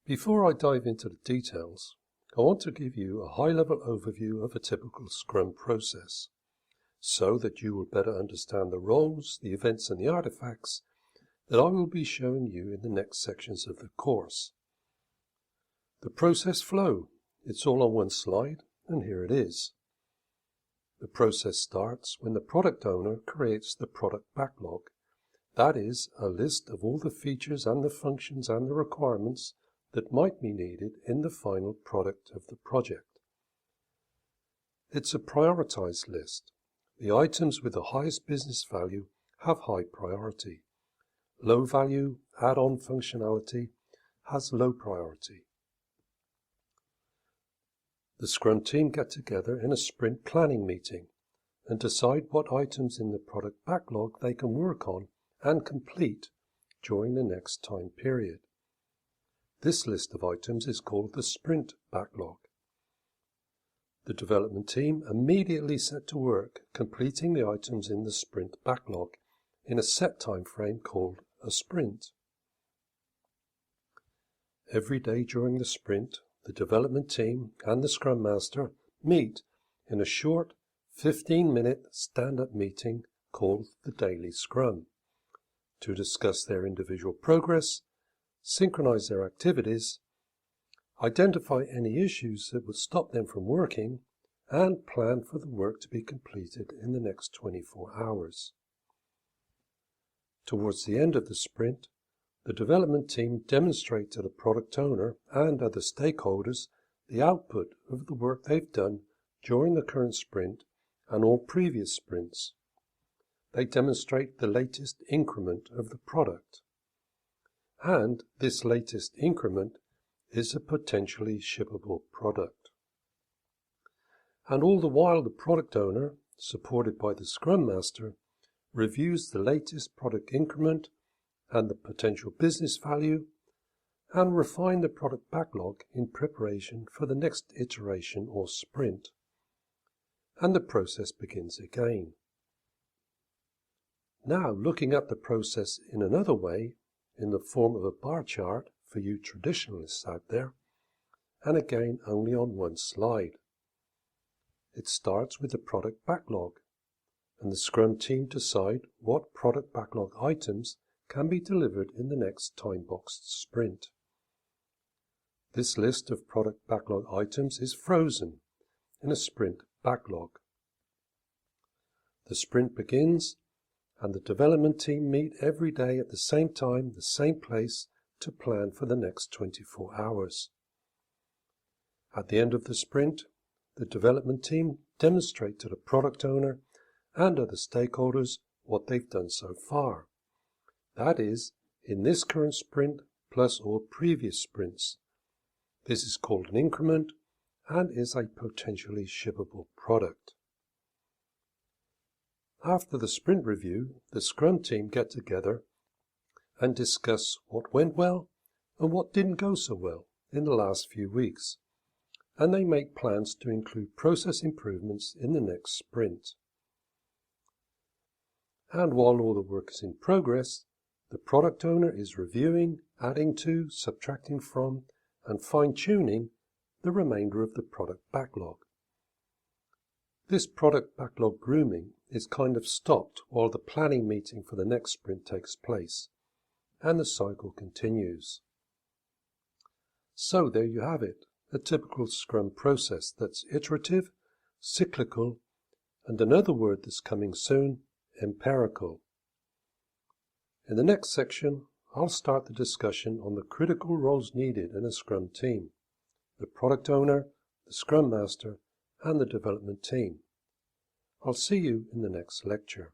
Before I dive into the details, I want to give you a high-level overview of a typical Scrum process, so that you will better understand the roles, the events and the artifacts that I will be showing you in the next sections of the course. The process flow, it's all on one slide, and here it is. The process starts when the product owner creates the product backlog. That is, a list of all the features and the functions and the requirements that might be needed in the final product of the project. It's a prioritized list. The items with the highest business value have high priority. Low value add-on functionality has low priority. The Scrum team get together in a sprint planning meeting and decide what items in the product backlog they can work on and complete during the next time period. This list of items is called the sprint backlog. The development team immediately set to work completing the items in the sprint backlog in a set time frame called a sprint. Every day during the sprint, the development team and the Scrum Master meet in a short 15-minute stand-up meeting called the Daily Scrum to discuss their individual progress, synchronize their activities, identify any issues that would stop them from working, and plan for the work to be completed in the next 24 hours. Towards the end of the sprint, the development team demonstrate to the product owner and other stakeholders the output of the work they've done during the current sprint and all previous sprints. They demonstrate the latest increment of the product. And this latest increment is a potentially shippable product. And all the while the product owner, supported by the Scrum Master, reviews the latest product increment and the potential business value and refine the product backlog in preparation for the next iteration or sprint. And the process begins again. Now, looking at the process in another way, in the form of a bar chart for you traditionalists out there, and again only on one slide. It starts with the product backlog, and the Scrum team decide what product backlog items can be delivered in the next time-boxed sprint. This list of product backlog items is frozen in a sprint backlog. The sprint begins, and the development team meet every day at the same time, the same place, to plan for the next 24 hours. At the end of the sprint, the development team demonstrate to the product owner and other stakeholders what they've done so far. That is, in this current sprint plus all previous sprints. This is called an increment and is a potentially shippable product. After the sprint review, the Scrum team get together and discuss what went well and what didn't go so well in the last few weeks, and they make plans to include process improvements in the next sprint. And while all the work is in progress, the product owner is reviewing, adding to, subtracting from, and fine-tuning the remainder of the product backlog. This product backlog grooming is kind of stopped while the planning meeting for the next sprint takes place, and the cycle continues. So there you have it, a typical Scrum process that's iterative, cyclical, and another word that's coming soon, empirical. In the next section, I'll start the discussion on the critical roles needed in a Scrum team: the product owner, the Scrum Master, and the development team. I'll see you in the next lecture.